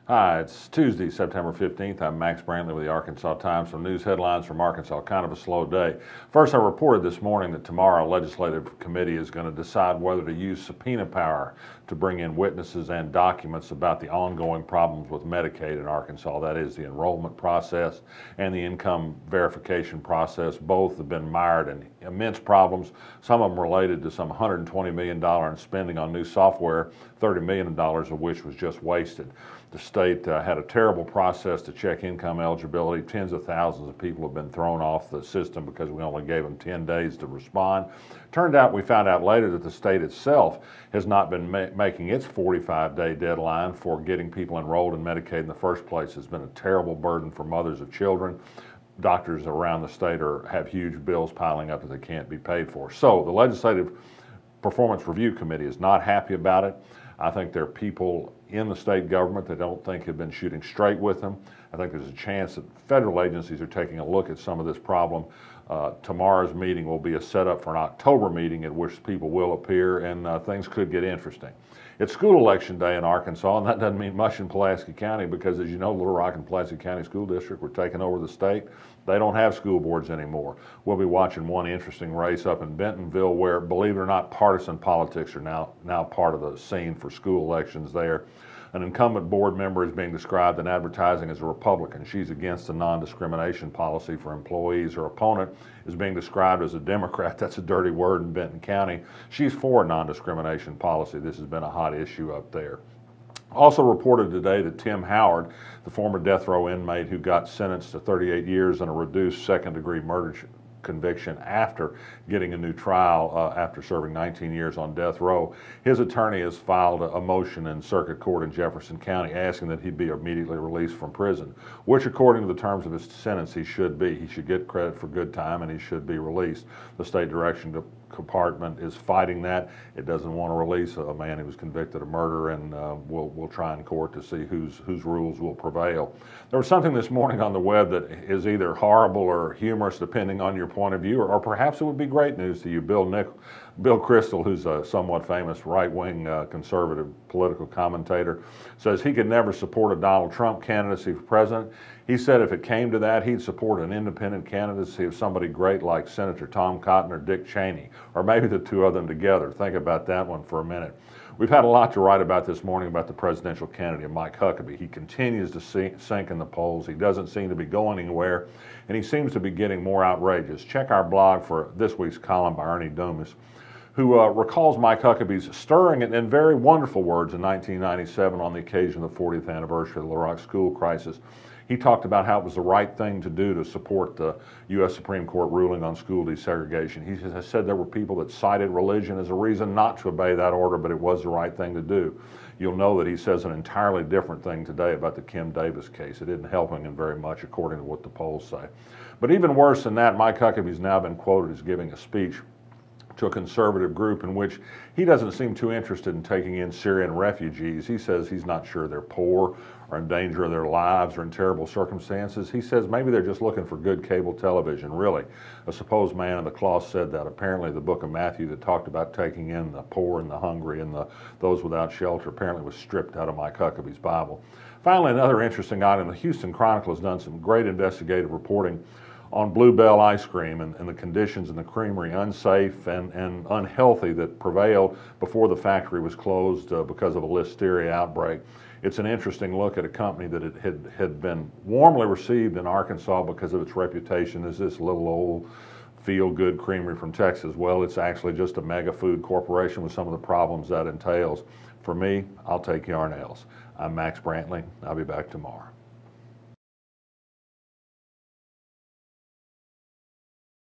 Hi, it's Tuesday, September 15th. I'm Max Brantley with the Arkansas Times. Some news headlines from Arkansas. Kind of a slow day. First, I reported this morning that tomorrow a legislative committee is going to decide whether to use subpoena power to bring in witnesses and documents about the ongoing problems with Medicaid in Arkansas. That is the enrollment process and the income verification process. Both have been mired in immense problems, some of them related to some $120 million in spending on new software, $30 million of which was just wasted. The state had a terrible process to check income eligibility. Tens of thousands of people have been thrown off the system because we only gave them 10 days to respond. We found out later that the state itself has not been making its 45-day deadline for getting people enrolled in Medicaid in the first place. It's been a terrible burden for mothers of children. Doctors around the state have huge bills piling up that they can't be paid for. So the Legislative Performance Review Committee is not happy about it. I think there are people in the state government that don't think have been shooting straight with them. I think there's a chance that federal agencies are taking a look at some of this problem. Tomorrow's meeting will be a setup for an October meeting at which people will appear, and things could get interesting. It's school election day in Arkansas, and that doesn't mean much in Pulaski County because, as you know, Little Rock and Pulaski County School District were taking over the state. They don't have school boards anymore. We'll be watching one interesting race up in Bentonville where, believe it or not, partisan politics are now part of the scene for school elections there. An incumbent board member is being described in advertising as a Republican. She's against a non-discrimination policy for employees. Her opponent is being described as a Democrat. That's a dirty word in Benton County. She's for a non-discrimination policy. This has been a hot issue up there. Also reported today that Tim Howard, the former death row inmate who got sentenced to 38 years in a reduced second-degree murder conviction after getting a new trial after serving 19 years on death row. His attorney has filed a motion in circuit court in Jefferson County asking that he be immediately released from prison, which according to the terms of his sentence he should be. He should get credit for good time and he should be released. The State Direction Department is fighting that. It doesn't want to release a man who was convicted of murder, and we'll try in court to see whose rules will prevail. There was something this morning on the web that is either horrible or humorous depending on your point of view, or perhaps it would be great news to you. Bill Kristol, who's a somewhat famous right-wing conservative political commentator, says he could never support a Donald Trump candidacy for president. He said if it came to that, he'd support an independent candidacy of somebody great like Senator Tom Cotton or Dick Cheney, or maybe the two of them together. Think about that one for a minute. We've had a lot to write about this morning about the presidential candidate, Mike Huckabee. He continues to sink in the polls. He doesn't seem to be going anywhere, and he seems to be getting more outrageous. Check our blog for this week's column by Ernie Dumas, who recalls Mike Huckabee's stirring and very wonderful words in 1997 on the occasion of the 40th anniversary of the Little Rock school crisis. He talked about how it was the right thing to do to support the U.S. Supreme Court ruling on school desegregation. He has said there were people that cited religion as a reason not to obey that order, but it was the right thing to do. You'll know that he says an entirely different thing today about the Kim Davis case. It didn't help him very much, according to what the polls say. But even worse than that, Mike Huckabee's now been quoted as giving a speech to a conservative group in which he doesn't seem too interested in taking in Syrian refugees. He says he's not sure they're poor or in danger of their lives or in terrible circumstances. He says maybe they're just looking for good cable television. Really, a supposed man in the cloth said that. Apparently the book of Matthew that talked about taking in the poor and the hungry and those without shelter apparently was stripped out of Mike Huckabee's Bible. Finally, another interesting item, the Houston Chronicle has done some great investigative reporting on Bluebell ice cream and the conditions in the creamery, unsafe and unhealthy, that prevailed before the factory was closed because of a listeria outbreak. It's an interesting look at a company that had been warmly received in Arkansas because of its reputation as this little old feel-good creamery from Texas. Well, it's actually just a mega food corporation with some of the problems that entails. For me, I'll take Yarnell's. I'm Max Brantley. I'll be back tomorrow.